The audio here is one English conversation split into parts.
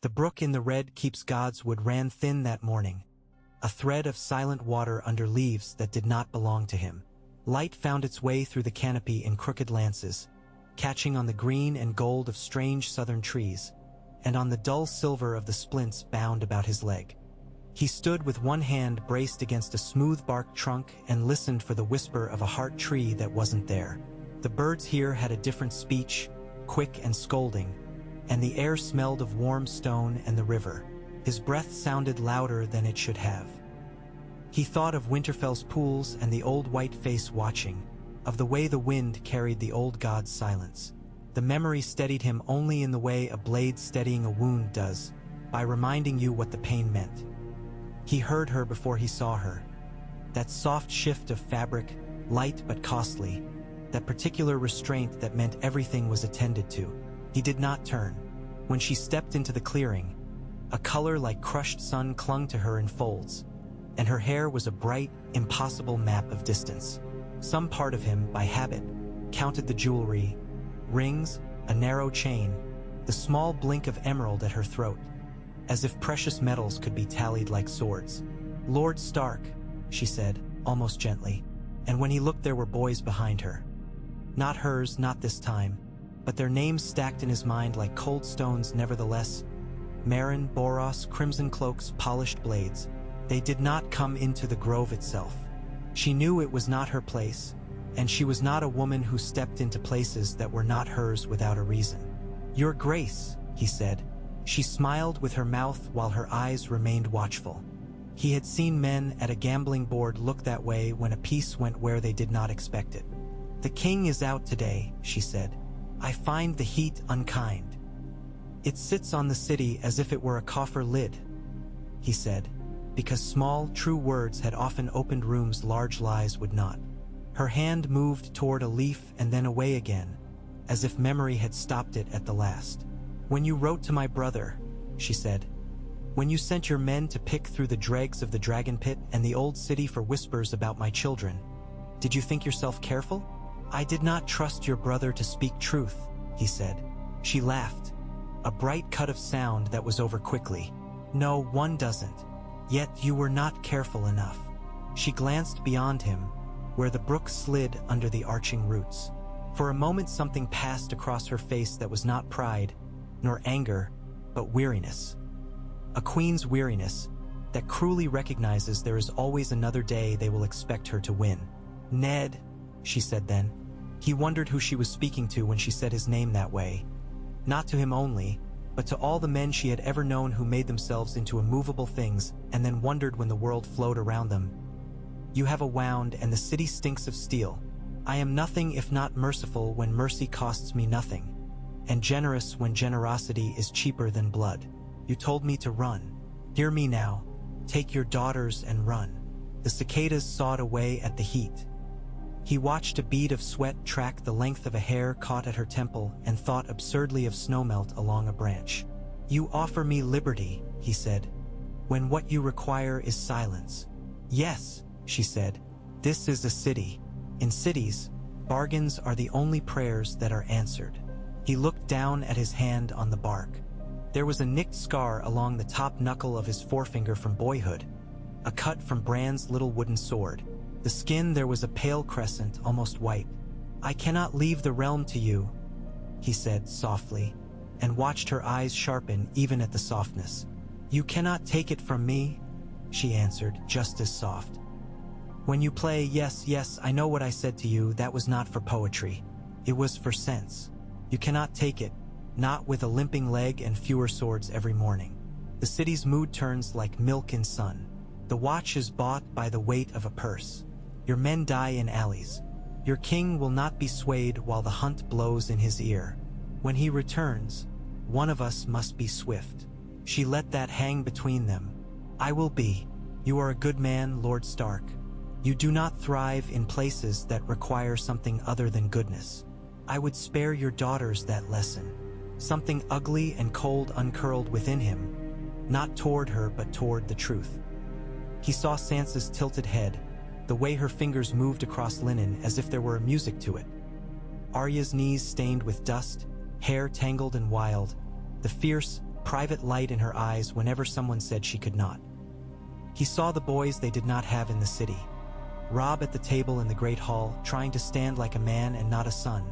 The brook in the red Keep's God's wood ran thin that morning, a thread of silent water under leaves that did not belong to him. Light found its way through the canopy in crooked lances, catching on the green and gold of strange southern trees, and on the dull silver of the splints bound about his leg. He stood with one hand braced against a smooth-barked trunk and listened for the whisper of a heart tree that wasn't there. The birds here had a different speech, quick and scolding, and the air smelled of warm stone and the river. His breath sounded louder than it should have. He thought of Winterfell's pools and the old white face watching, of the way the wind carried the old god's silence. The memory steadied him only in the way a blade steadying a wound does, by reminding you what the pain meant. He heard her before he saw her. That soft shift of fabric, light but costly, that particular restraint that meant everything was attended to. He did not turn. When she stepped into the clearing, a color like crushed sun clung to her in folds, and her hair was a bright, impossible map of distance. Some part of him, by habit, counted the jewelry, rings, a narrow chain, the small blink of emerald at her throat, as if precious metals could be tallied like swords. "Lord Stark," she said, almost gently, and when he looked there were boys behind her. Not hers, not this time, but their names stacked in his mind like cold stones nevertheless. Meryn, Boros, crimson cloaks, polished blades. They did not come into the grove itself. She knew it was not her place, and she was not a woman who stepped into places that were not hers without a reason. "Your Grace," he said. She smiled with her mouth while her eyes remained watchful. He had seen men at a gambling board look that way when a piece went where they did not expect it. "The king is out today," she said. "I find the heat unkind. It sits on the city as if it were a coffer lid," he said, because small, true words had often opened rooms large lies would not. Her hand moved toward a leaf and then away again, as if memory had stopped it at the last. "When you wrote to my brother," she said, "when you sent your men to pick through the dregs of the dragon pit and the old city for whispers about my children, did you think yourself careful?" "I did not trust your brother to speak truth," he said. She laughed, a bright cut of sound that was over quickly. "No, one doesn't. Yet you were not careful enough." She glanced beyond him, where the brook slid under the arching roots. For a moment something passed across her face that was not pride, nor anger, but weariness. A queen's weariness that cruelly recognizes there is always another day they will expect her to win. "Ned," she said then. He wondered who she was speaking to when she said his name that way. Not to him only, but to all the men she had ever known who made themselves into immovable things and then wondered when the world flowed around them. "You have a wound and the city stinks of steel. I am nothing if not merciful when mercy costs me nothing, and generous when generosity is cheaper than blood. You told me to run. Hear me now. Take your daughters and run." The cicadas sawed away at the heat. He watched a bead of sweat track the length of a hair caught at her temple and thought absurdly of snowmelt along a branch. "You offer me liberty," he said, "when what you require is silence." "Yes," she said, "this is a city. In cities, bargains are the only prayers that are answered." He looked down at his hand on the bark. There was a nicked scar along the top knuckle of his forefinger from boyhood, a cut from Bran's little wooden sword. The skin there was a pale crescent, almost white. "I cannot leave the realm to you," he said softly, and watched her eyes sharpen even at the softness. "You cannot take it from me," she answered, just as soft. "When you play, yes, yes, I know what I said to you, that was not for poetry. It was for sense. You cannot take it, not with a limping leg and fewer swords every morning. The city's mood turns like milk in sun. The watch is bought by the weight of a purse. Your men die in alleys. Your king will not be swayed while the hunt blows in his ear. When he returns, one of us must be swift." She let that hang between them. "I will be. You are a good man, Lord Stark. You do not thrive in places that require something other than goodness. I would spare your daughters that lesson." Something ugly and cold uncurled within him, not toward her but toward the truth. He saw Sansa's tilted head, the way her fingers moved across linen as if there were a music to it. Arya's knees stained with dust, hair tangled and wild, the fierce, private light in her eyes whenever someone said she could not. He saw the boys they did not have in the city. Rob at the table in the great hall, trying to stand like a man and not a son.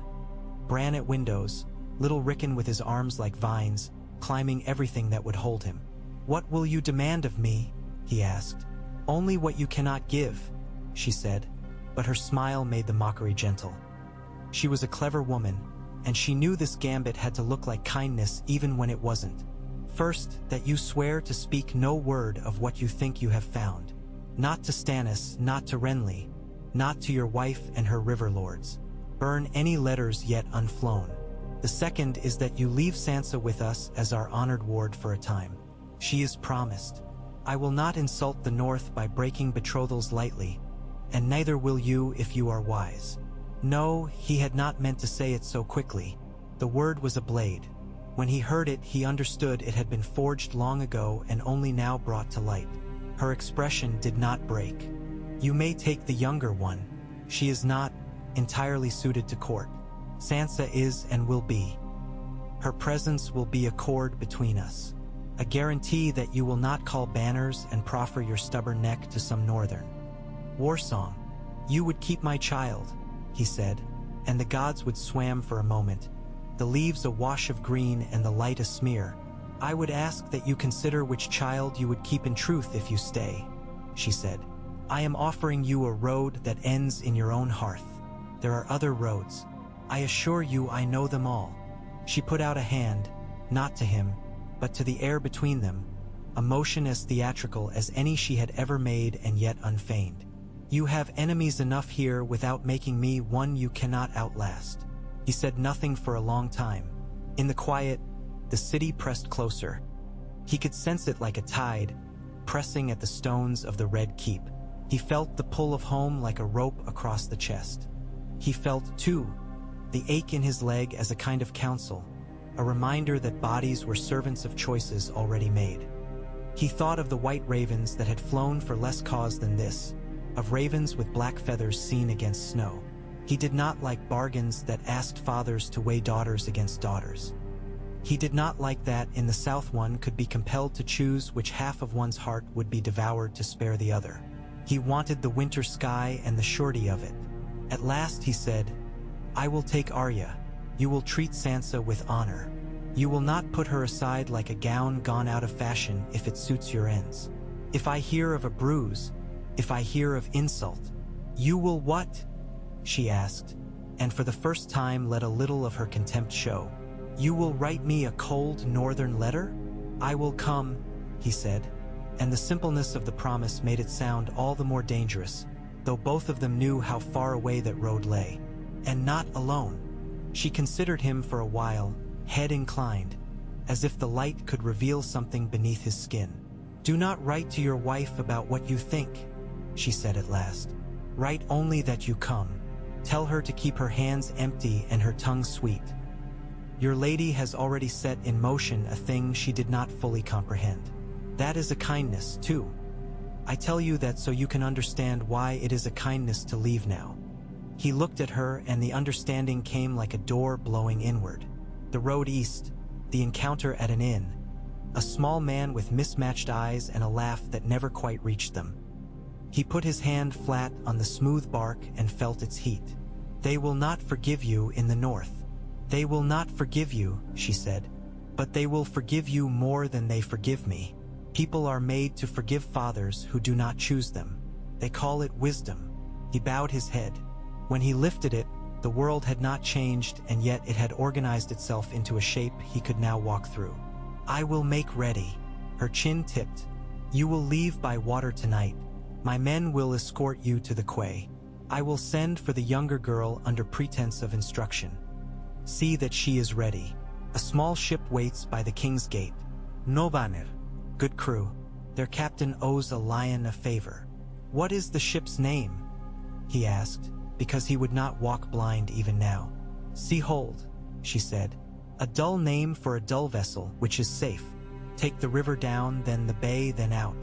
Bran at windows, little Rickon with his arms like vines, climbing everything that would hold him. "What will you demand of me?" he asked. "Only what you cannot give," she said, but her smile made the mockery gentle. She was a clever woman, and she knew this gambit had to look like kindness even when it wasn't. "First, that you swear to speak no word of what you think you have found. Not to Stannis, not to Renly, not to your wife and her river lords. Burn any letters yet unflown. The second is that you leave Sansa with us as our honored ward for a time. She is promised. I will not insult the North by breaking betrothals lightly, and neither will you if you are wise." No, he had not meant to say it so quickly. The word was a blade. When he heard it, he understood it had been forged long ago and only now brought to light. Her expression did not break. "You may take the younger one. She is not entirely suited to court. Sansa is and will be. Her presence will be a cord between us. A guarantee that you will not call banners and proffer your stubborn neck to some northern war song. You would keep my child," he said, and the gods would swam for a moment, the leaves a wash of green and the light a smear. "I would ask that you consider which child you would keep in truth if you stay," she said. "I am offering you a road that ends in your own hearth. There are other roads. I assure you I know them all." She put out a hand, not to him, but to the air between them, a motion as theatrical as any she had ever made and yet unfeigned. "You have enemies enough here without making me one you cannot outlast." He said nothing for a long time. In the quiet, the city pressed closer. He could sense it like a tide, pressing at the stones of the Red Keep. He felt the pull of home like a rope across the chest. He felt, too, the ache in his leg as a kind of counsel, a reminder that bodies were servants of choices already made. He thought of the white ravens that had flown for less cause than this, of ravens with black feathers seen against snow. He did not like bargains that asked fathers to weigh daughters against daughters. He did not like that in the South one could be compelled to choose which half of one's heart would be devoured to spare the other. He wanted the winter sky and the surety of it. At last he said, "I will take Arya. You will treat Sansa with honor. You will not put her aside like a gown gone out of fashion if it suits your ends. If I hear of a bruise, if I hear of insult, you will what?" she asked, and for the first time let a little of her contempt show. "You will write me a cold northern letter?" "I will come," he said, and the simpleness of the promise made it sound all the more dangerous, though both of them knew how far away that road lay. And not alone. She considered him for a while, head inclined, as if the light could reveal something beneath his skin. "Do not write to your wife about what you think," she said at last. "Write only that you come. Tell her to keep her hands empty and her tongue sweet. Your lady has already set in motion a thing she did not fully comprehend. That is a kindness, too. I tell you that so you can understand why it is a kindness to leave now." He looked at her, and the understanding came like a door blowing inward. The road east, the encounter at an inn, a small man with mismatched eyes and a laugh that never quite reached them. He put his hand flat on the smooth bark and felt its heat. "They will not forgive you in the north." "They will not forgive you," she said, "but they will forgive you more than they forgive me. People are made to forgive fathers who do not choose them. They call it wisdom." He bowed his head. When he lifted it, the world had not changed, and yet it had organized itself into a shape he could now walk through. "I will make ready." Her chin tipped. "You will leave by water tonight. My men will escort you to the quay. I will send for the younger girl under pretense of instruction. See that she is ready. A small ship waits by the king's gate. Novanir, good crew. Their captain owes a lion a favor." "What is the ship's name?" he asked, because he would not walk blind even now. "Sea Hold," she said. "A dull name for a dull vessel, which is safe. Take the river down, then the bay, then out.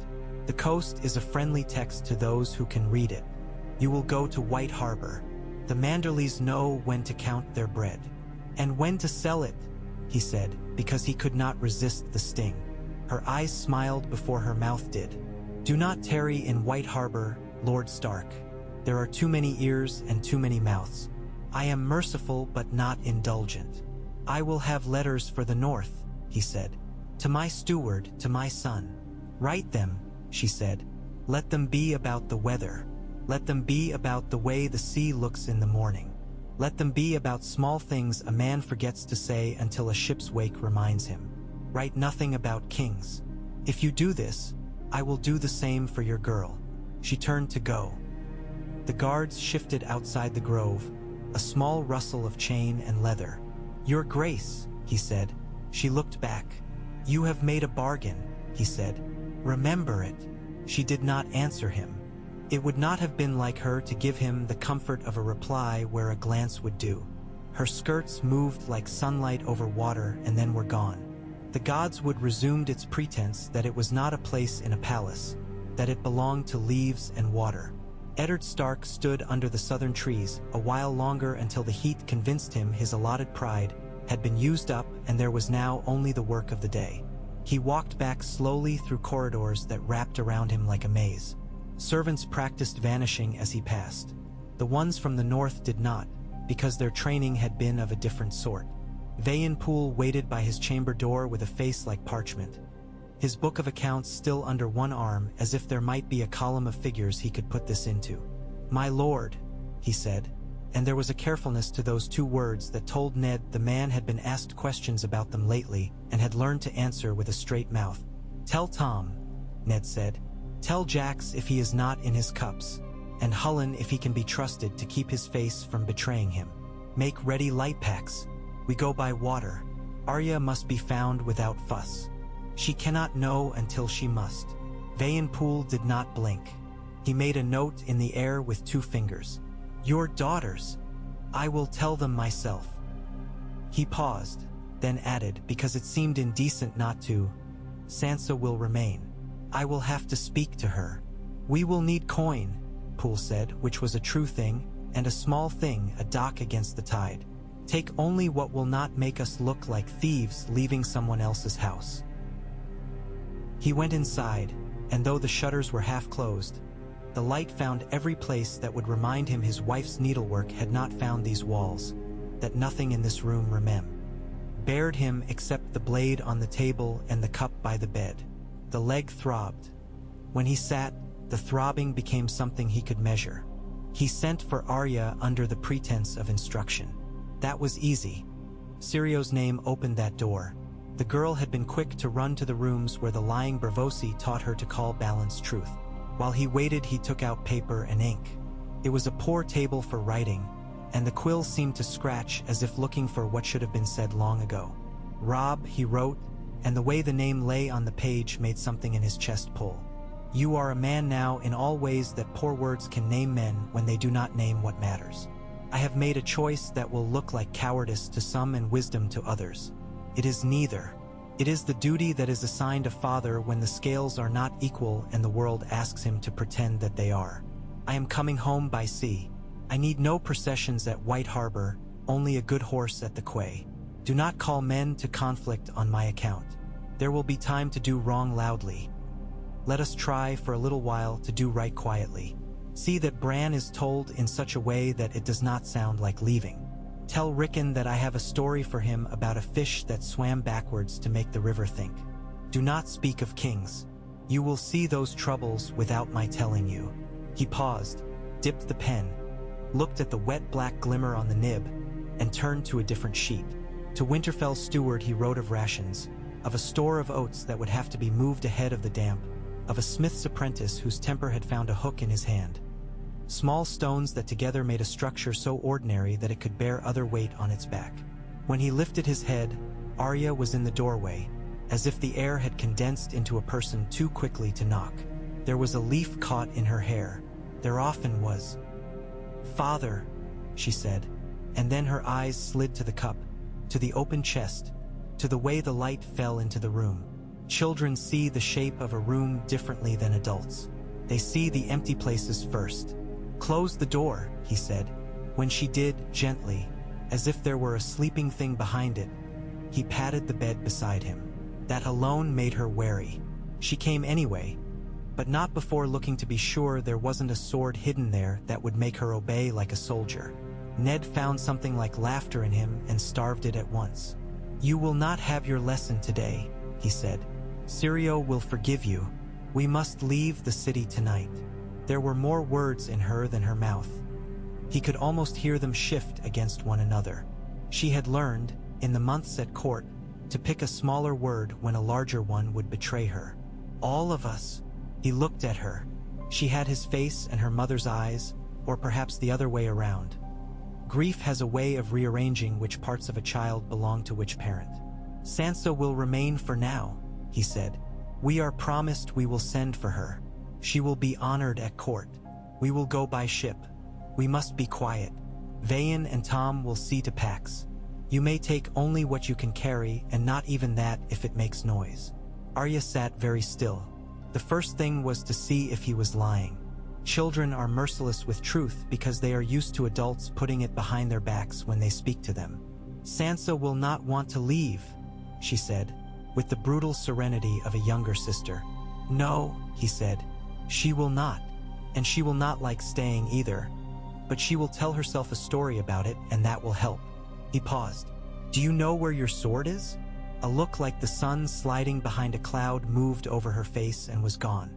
The coast is a friendly text to those who can read it. You will go to White Harbor. The Manderleys know when to count their bread. And when to sell it. he said, because he could not resist the sting. Her eyes smiled before her mouth did. Do not tarry in White Harbor, Lord Stark. There are too many ears and too many mouths. I am merciful but not indulgent. I will have letters for the north, he said. To my steward, to my son. Write them, she said. Let them be about the weather. Let them be about the way the sea looks in the morning. Let them be about small things a man forgets to say until a ship's wake reminds him. Write nothing about kings. If you do this, I will do the same for your girl. She turned to go. The guards shifted outside the grove, a small rustle of chain and leather. Your Grace, he said. She looked back. You have made a bargain, he said. Remember it. She did not answer him. It would not have been like her to give him the comfort of a reply where a glance would do. Her skirts moved like sunlight over water and then were gone. The gods would resumed its pretense that it was not a place in a palace, that it belonged to leaves and water. Eddard Stark stood under the southern trees a while longer until the heat convinced him his allotted pride had been used up and there was now only the work of the day. He walked back slowly through corridors that wrapped around him like a maze. Servants practiced vanishing as he passed. The ones from the north did not, because their training had been of a different sort. Vayenpool waited by his chamber door with a face like parchment, his book of accounts still under one arm, as if there might be a column of figures he could put this into. My lord, he said, and there was a carefulness to those two words that told Ned the man had been asked questions about them lately and had learned to answer with a straight mouth. Tell Tom, Ned said. Tell Jax if he is not in his cups, and Hullen if he can be trusted to keep his face from betraying him. Make ready light packs. We go by water. Arya must be found without fuss. She cannot know until she must. Vayenpool did not blink. He made a note in the air with 2 fingers. Your daughters. I will tell them myself. He paused, then added, because it seemed indecent not to, Sansa will remain. I will have to speak to her. We will need coin, Poole said, which was a true thing, and a small thing, a dock against the tide. Take only what will not make us look like thieves leaving someone else's house. He went inside, and though the shutters were half closed, the light found every place that would remind him his wife's needlework had not found these walls, that nothing in this room bared him except the blade on the table and the cup by the bed. The leg throbbed. When he sat, the throbbing became something he could measure. He sent for Arya under the pretense of instruction. That was easy. Sirio's name opened that door. The girl had been quick to run to the rooms where the lying Bravosi taught her to call balance truth. While he waited, he took out paper and ink. It was a poor table for writing, and the quill seemed to scratch as if looking for what should have been said long ago. Robb, he wrote, and the way the name lay on the page made something in his chest pull. You are a man now in all ways that poor words can name men when they do not name what matters. I have made a choice that will look like cowardice to some and wisdom to others. It is neither. It is the duty that is assigned a father when the scales are not equal and the world asks him to pretend that they are. I am coming home by sea. I need no processions at White Harbor, only a good horse at the quay. Do not call men to conflict on my account. There will be time to do wrong loudly. Let us try for a little while to do right quietly. See that Bran is told in such a way that it does not sound like leaving. Tell Rickon that I have a story for him about a fish that swam backwards to make the river think. Do not speak of kings. You will see those troubles without my telling you. He paused, dipped the pen, looked at the wet black glimmer on the nib, and turned to a different sheet. To Winterfell's steward he wrote of rations, of a store of oats that would have to be moved ahead of the damp, of a smith's apprentice whose temper had found a hook in his hand. Small stones that together made a structure so ordinary that it could bear other weight on its back. When he lifted his head, Arya was in the doorway, as if the air had condensed into a person too quickly to knock. There was a leaf caught in her hair. There often was. Father, she said, and then her eyes slid to the cup, to the open chest, to the way the light fell into the room. Children see the shape of a room differently than adults. They see the empty places first. Close the door, he said. When she did, gently, as if there were a sleeping thing behind it, He patted the bed beside him. That alone made her wary. She came anyway, but not before looking to be sure there wasn't a sword hidden there that would make her obey like a soldier. Ned found something like laughter in him and starved it at once. "You will not have your lesson today," he said. "Sirio will forgive you. We must leave the city tonight." There were more words in her than her mouth. He could almost hear them shift against one another. She had learned, in the months at court, to pick a smaller word when a larger one would betray her. "All of us." He looked at her. She had his face and her mother's eyes, or perhaps the other way around. Grief has a way of rearranging which parts of a child belong to which parent. "Sansa will remain for now," he said. "We are promised we will send for her. She will be honored at court. We will go by ship. We must be quiet. Vayan and Tom will see to packs. You may take only what you can carry, and not even that if it makes noise." Arya sat very still. The first thing was to see if he was lying. Children are merciless with truth because they are used to adults putting it behind their backs when they speak to them. "Sansa will not want to leave," she said, with the brutal serenity of a younger sister. "No," he said, "she will not, and she will not like staying either. But she will tell herself a story about it, and that will help." He paused. "Do you know where your sword is?" A look like the sun sliding behind a cloud moved over her face and was gone.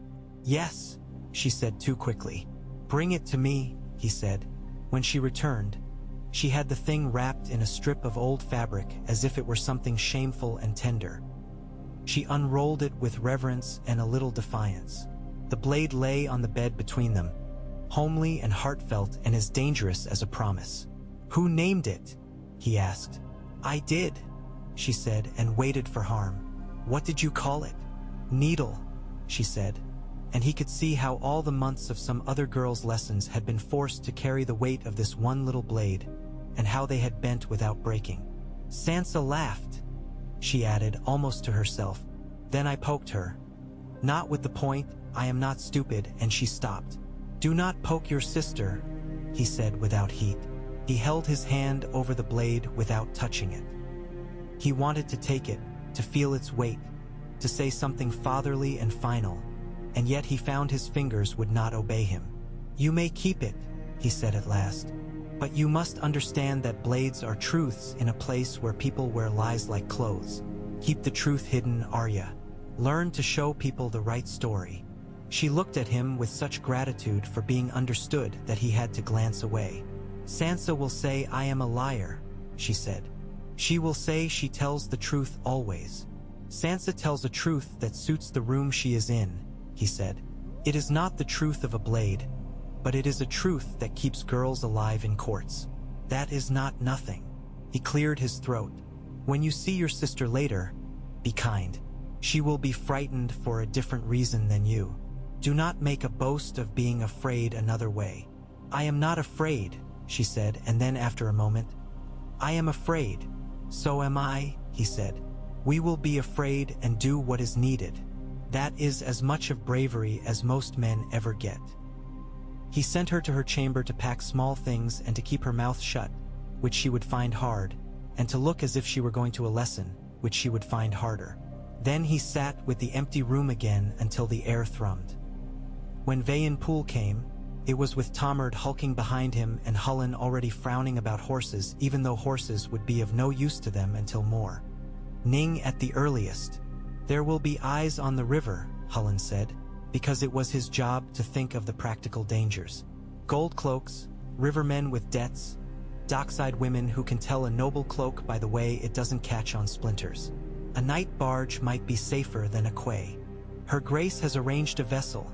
"Yes," she said too quickly. "Bring it to me," he said. When she returned, she had the thing wrapped in a strip of old fabric as if it were something shameful and tender. She unrolled it with reverence and a little defiance. The blade lay on the bed between them, homely and heartfelt and as dangerous as a promise. "Who named it?" he asked. "I did," she said, and waited for harm. "What did you call it?" "Needle," she said, and he could see how all the months of some other girl's lessons had been forced to carry the weight of this one little blade, and how they had bent without breaking. "Sansa laughed," she added, almost to herself. "Then I poked her. Not with the point, I am not stupid," and she stopped. "Do not poke your sister," he said without heat. He held his hand over the blade without touching it. He wanted to take it, to feel its weight, to say something fatherly and final, and yet he found his fingers would not obey him. "You may keep it," he said at last, "but you must understand that blades are truths in a place where people wear lies like clothes. Keep the truth hidden, Arya. Learn to show people the right story." She looked at him with such gratitude for being understood that he had to glance away. "Sansa will say I am a liar," she said. "She will say she tells the truth always." "Sansa tells a truth that suits the room she is in," he said. "It is not the truth of a blade, but it is a truth that keeps girls alive in courts. That is not nothing." He cleared his throat. "When you see your sister later, be kind. She will be frightened for a different reason than you. Do not make a boast of being afraid another way." "I am not afraid," she said, and then after a moment, "I am afraid." "So am I," he said. "We will be afraid and do what is needed. That is as much of bravery as most men ever get." He sent her to her chamber to pack small things and to keep her mouth shut, which she would find hard, and to look as if she were going to a lesson, which she would find harder. Then he sat with the empty room again until the air thrummed. When Vayan Poole came, it was with Tomard hulking behind him and Hullen already frowning about horses, even though horses would be of no use to them until more. "Ning at the earliest. There will be eyes on the river," Hullen said, because it was his job to think of the practical dangers. "Gold cloaks, rivermen with debts, dockside women who can tell a noble cloak by the way it doesn't catch on splinters. A night barge might be safer than a quay." "Her Grace has arranged a vessel,"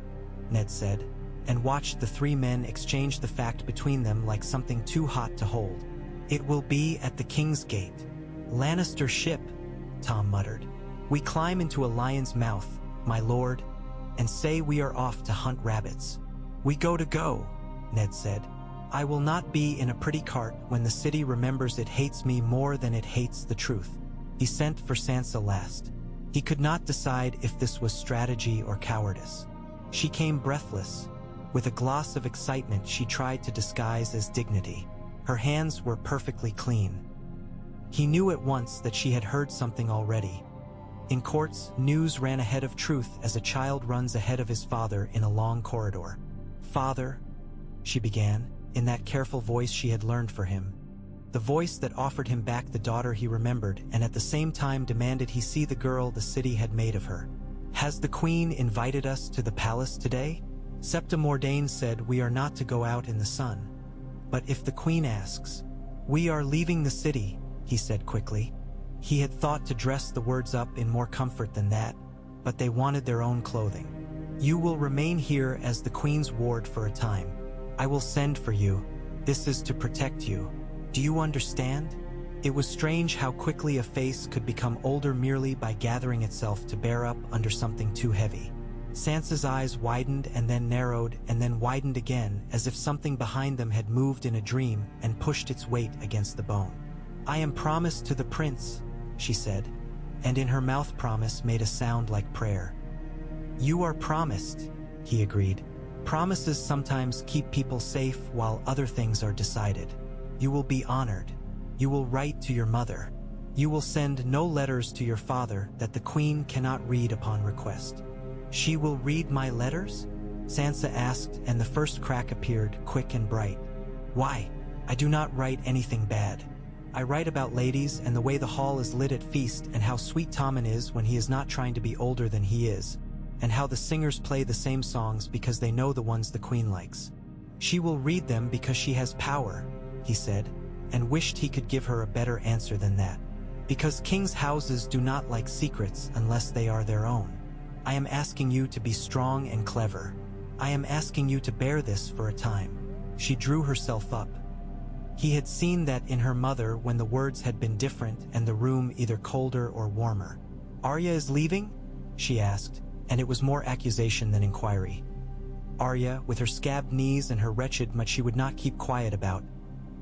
Ned said, and watched the three men exchange the fact between them like something too hot to hold. "It will be at the King's Gate." "Lannister ship," Tom muttered. "We climb into a lion's mouth, my lord, and say we are off to hunt rabbits." "We go," Ned said. "I will not be in a pretty cart when the city remembers it hates me more than it hates the truth." He sent for Sansa last. He could not decide if this was strategy or cowardice. She came breathless. With a gloss of excitement she tried to disguise as dignity. Her hands were perfectly clean. He knew at once that she had heard something already. In courts, news ran ahead of truth as a child runs ahead of his father in a long corridor. "Father," she began, in that careful voice she had learned for him. The voice that offered him back the daughter he remembered and at the same time demanded he see the girl the city had made of her. "Has the queen invited us to the palace today?" Septa Mordain said, "We are not to go out in the sun. But if the queen asks..." "We are leaving the city," he said quickly. He had thought to dress the words up in more comfort than that, but they wanted their own clothing. "You will remain here as the queen's ward for a time. I will send for you. This is to protect you. Do you understand?" It was strange how quickly a face could become older merely by gathering itself to bear up under something too heavy. Sansa's eyes widened and then narrowed and then widened again, as if something behind them had moved in a dream and pushed its weight against the bone. "I am promised to the prince," she said, and in her mouth promise made a sound like prayer. "You are promised," he agreed. "Promises sometimes keep people safe while other things are decided. You will be honored. You will write to your mother. You will send no letters to your father that the queen cannot read upon request." "She will read my letters?" Sansa asked, and the first crack appeared, quick and bright. "Why? I do not write anything bad. I write about ladies and the way the hall is lit at feast and how sweet Tommen is when he is not trying to be older than he is, and how the singers play the same songs because they know the ones the queen likes." "She will read them because she has power," he said, and wished he could give her a better answer than that. "Because kings' houses do not like secrets unless they are their own. I am asking you to be strong and clever. I am asking you to bear this for a time." She drew herself up. He had seen that in her mother when the words had been different and the room either colder or warmer. "Arya is leaving?" she asked, and it was more accusation than inquiry. Arya, with her scabbed knees and her wretched much she would not keep quiet about.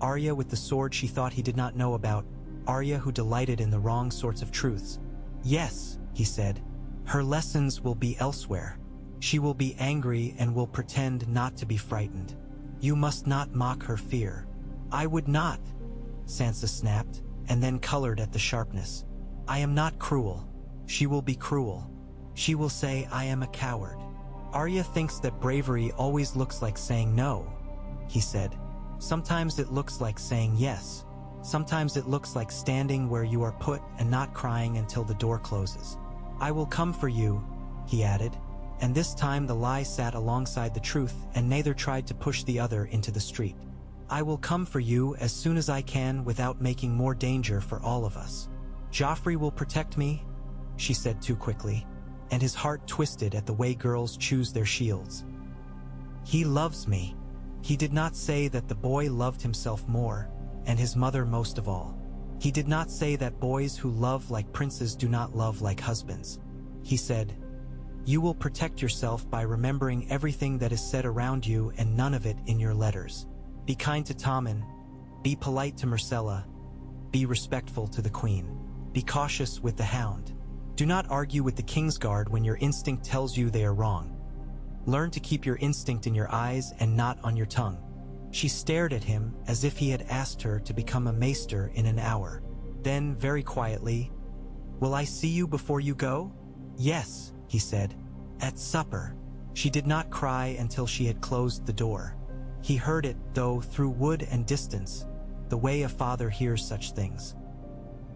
Arya with the sword she thought he did not know about. Arya who delighted in the wrong sorts of truths. "Yes," he said. "Her lessons will be elsewhere. She will be angry and will pretend not to be frightened. You must not mock her fear." "I would not," Sansa snapped, and then colored at the sharpness. "I am not cruel. She will be cruel. She will say I am a coward." "Arya thinks that bravery always looks like saying no," he said. "Sometimes it looks like saying yes. Sometimes it looks like standing where you are put and not crying until the door closes." "I will come for you," he added, and this time the lie sat alongside the truth and neither tried to push the other into the street. "I will come for you as soon as I can without making more danger for all of us. Joffrey will protect me," she said too quickly, and his heart twisted at the way girls choose their shields. "He loves me." He did not say that the boy loved himself more, and his mother most of all. He did not say that boys who love like princes do not love like husbands. He said, "You will protect yourself by remembering everything that is said around you and none of it in your letters. Be kind to Tommen. Be polite to Myrcella. Be respectful to the queen. Be cautious with the hound. Do not argue with the Kingsguard when your instinct tells you they are wrong. Learn to keep your instinct in your eyes and not on your tongue." She stared at him as if he had asked her to become a maester in an hour. Then, very quietly, "Will I see you before you go?" "Yes," he said. "At supper." She did not cry until she had closed the door. He heard it, though, through wood and distance, the way a father hears such things.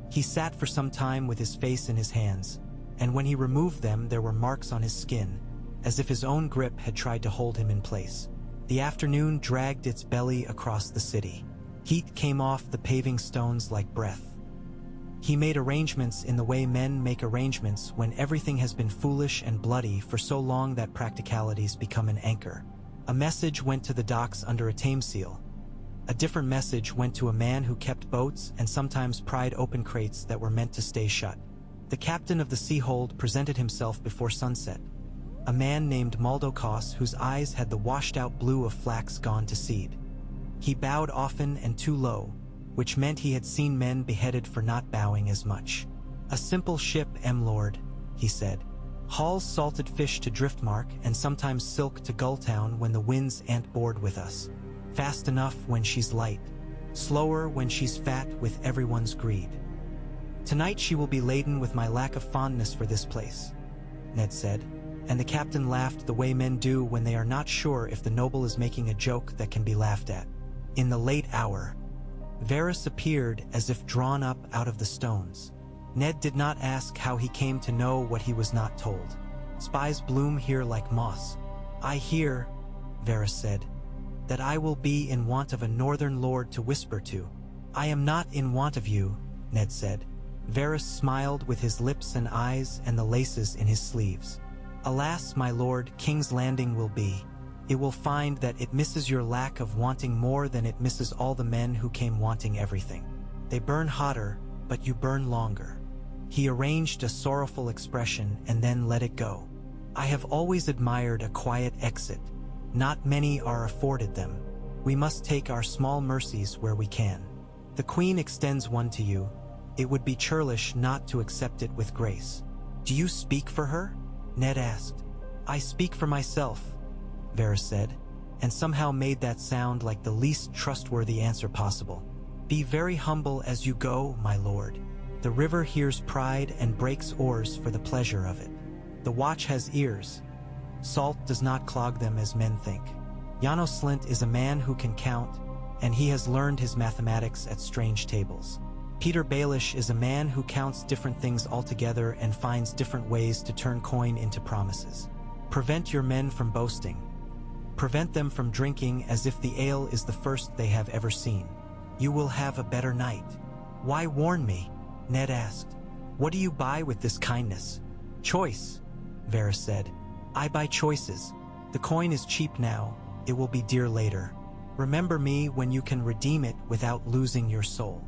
He sat for some time with his face in his hands, and when he removed them there were marks on his skin, as if his own grip had tried to hold him in place. The afternoon dragged its belly across the city. Heat came off the paving stones like breath. He made arrangements in the way men make arrangements when everything has been foolish and bloody for so long that practicalities become an anchor. A message went to the docks under a tame seal. A different message went to a man who kept boats and sometimes pried open crates that were meant to stay shut. The captain of the Seahold presented himself before sunset. A man named Maldocos whose eyes had the washed-out blue of flax gone to seed. He bowed often and too low, which meant he had seen men beheaded for not bowing as much. "A simple ship, M-Lord," he said. "Hauls salted fish to Driftmark and sometimes silk to Gulltown when the winds ain't bored with us. Fast enough when she's light. Slower when she's fat with everyone's greed. Tonight she will be laden with my lack of fondness for this place, Ned said, and the captain laughed the way men do when they are not sure if the noble is making a joke that can be laughed at. In the late hour, Varys appeared as if drawn up out of the stones. Ned did not ask how he came to know what he was not told. Spies bloom here like moss. I hear, Varys said, that I will be in want of a northern lord to whisper to. I am not in want of you, Ned said. Varys smiled with his lips and eyes and the laces in his sleeves. Alas, my lord, King's Landing will be. It will find that it misses your lack of wanting more than it misses all the men who came wanting everything. They burn hotter, but you burn longer. He arranged a sorrowful expression and then let it go. I have always admired a quiet exit. Not many are afforded them. We must take our small mercies where we can. The Queen extends one to you. It would be churlish not to accept it with grace. Do you speak for her? Ned asked. I speak for myself, Varys said, and somehow made that sound like the least trustworthy answer possible. Be very humble as you go, my lord. The river hears pride and breaks oars for the pleasure of it. The watch has ears. Salt does not clog them as men think. Janos Slynt is a man who can count, and he has learned his mathematics at strange tables. Peter Baelish is a man who counts different things altogether and finds different ways to turn coin into promises. Prevent your men from boasting. Prevent them from drinking as if the ale is the first they have ever seen. You will have a better night. Why warn me? Ned asked. What do you buy with this kindness? Choice, Varys said. I buy choices. The coin is cheap now. It will be dear later. Remember me when you can redeem it without losing your soul.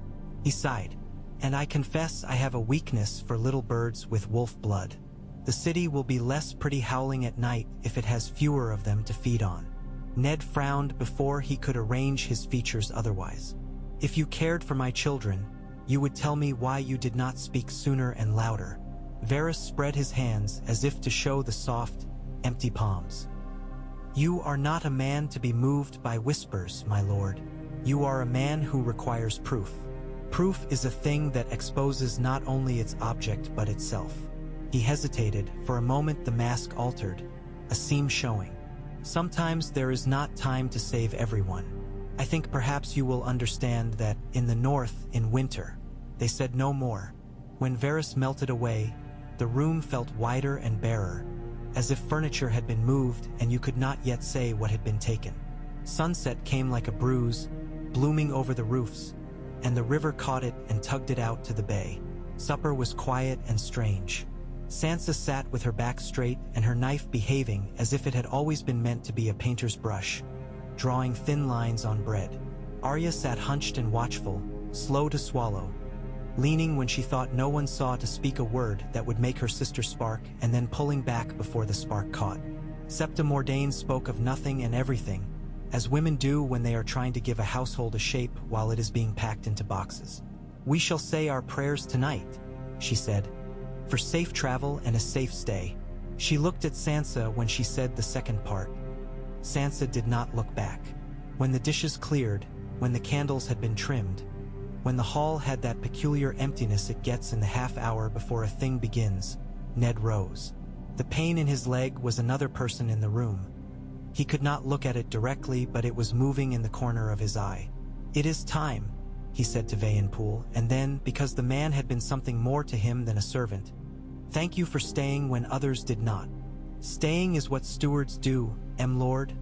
He sighed. And I confess I have a weakness for little birds with wolf blood. The city will be less pretty howling at night if it has fewer of them to feed on. Ned frowned before he could arrange his features otherwise. If you cared for my children, you would tell me why you did not speak sooner and louder. Varys spread his hands as if to show the soft, empty palms. You are not a man to be moved by whispers, my lord. You are a man who requires proof. Proof is a thing that exposes not only its object but itself. He hesitated. For a moment the mask altered, a seam showing. Sometimes there is not time to save everyone. I think perhaps you will understand that in the north, in winter. They said no more. When Varys melted away, the room felt wider and barer, as if furniture had been moved and you could not yet say what had been taken. Sunset came like a bruise, blooming over the roofs, and the river caught it and tugged it out to the bay. Supper was quiet and strange. Sansa sat with her back straight and her knife behaving as if it had always been meant to be a painter's brush, drawing thin lines on bread. Arya sat hunched and watchful, slow to swallow, leaning when she thought no one saw to speak a word that would make her sister spark, and then pulling back before the spark caught. Septa Mordain spoke of nothing and everything, as women do when they are trying to give a household a shape while it is being packed into boxes. We shall say our prayers tonight, she said, for safe travel and a safe stay. She looked at Sansa when she said the second part. Sansa did not look back. When the dishes cleared, when the candles had been trimmed, when the hall had that peculiar emptiness it gets in the half hour before a thing begins, Ned rose. The pain in his leg was another person in the room. He could not look at it directly, but it was moving in the corner of his eye. It is time, he said to Vayenpool, and then, because the man had been something more to him than a servant, thank you for staying when others did not. Staying is what stewards do, Lord,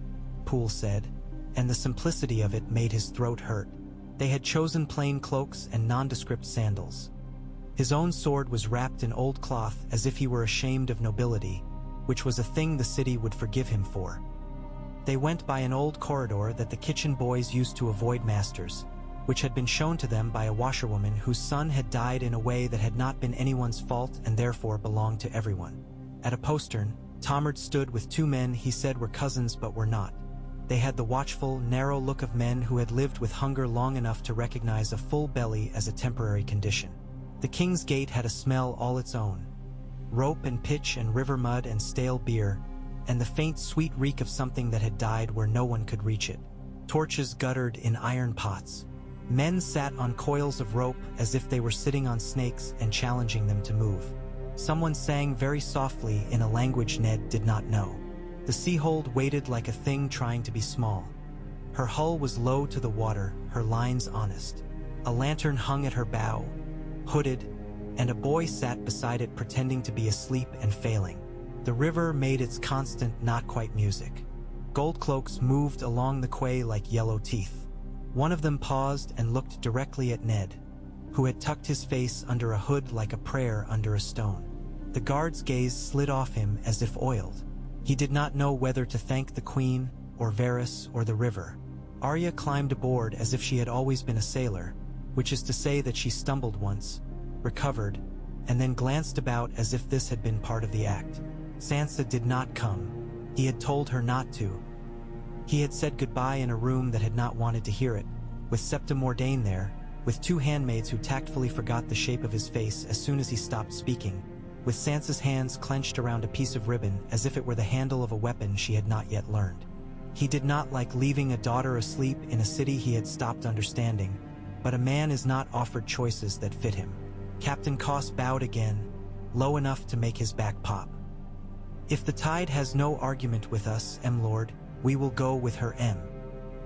Poole said, and the simplicity of it made his throat hurt. They had chosen plain cloaks and nondescript sandals. His own sword was wrapped in old cloth as if he were ashamed of nobility, which was a thing the city would forgive him for. They went by an old corridor that the kitchen boys used to avoid masters, which had been shown to them by a washerwoman whose son had died in a way that had not been anyone's fault and therefore belonged to everyone. At a postern, Tomard stood with two men he said were cousins but were not. They had the watchful, narrow look of men who had lived with hunger long enough to recognize a full belly as a temporary condition. The King's Gate had a smell all its own. Rope and pitch and river mud and stale beer, and the faint sweet reek of something that had died where no one could reach it. Torches guttered in iron pots. Men sat on coils of rope as if they were sitting on snakes and challenging them to move. Someone sang very softly in a language Ned did not know. The Seahold waited like a thing trying to be small. Her hull was low to the water, her lines honest. A lantern hung at her bow, hooded, and a boy sat beside it pretending to be asleep and failing. The river made its constant not-quite music. Gold cloaks moved along the quay like yellow teeth. One of them paused and looked directly at Ned, who had tucked his face under a hood like a prayer under a stone. The guard's gaze slid off him as if oiled. He did not know whether to thank the Queen, or Varys, or the river. Arya climbed aboard as if she had always been a sailor, which is to say that she stumbled once, recovered, and then glanced about as if this had been part of the act. Sansa did not come. He had told her not to. He had said goodbye in a room that had not wanted to hear it, with Septa Mordain there, with two handmaids who tactfully forgot the shape of his face as soon as he stopped speaking, with Sansa's hands clenched around a piece of ribbon as if it were the handle of a weapon she had not yet learned. He did not like leaving a daughter asleep in a city he had stopped understanding, but a man is not offered choices that fit him. Captain Koss bowed again, low enough to make his back pop. If the tide has no argument with us, Lord, we will go with her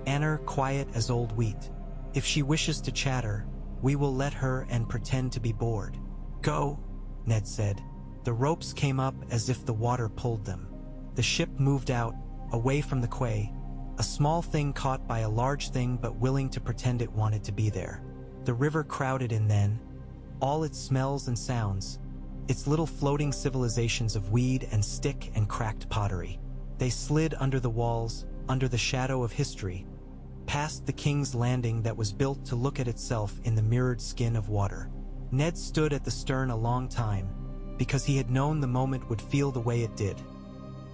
Anner quiet as old wheat. If she wishes to chatter, we will let her and pretend to be bored. Go, Ned said. The ropes came up as if the water pulled them. The ship moved out, away from the quay, a small thing caught by a large thing but willing to pretend it wanted to be there. The river crowded in then, all its smells and sounds, its little floating civilizations of weed and stick and cracked pottery. They slid under the walls, under the shadow of history, past the King's Landing that was built to look at itself in the mirrored skin of water. Ned stood at the stern a long time, because he had known the moment would feel the way it did.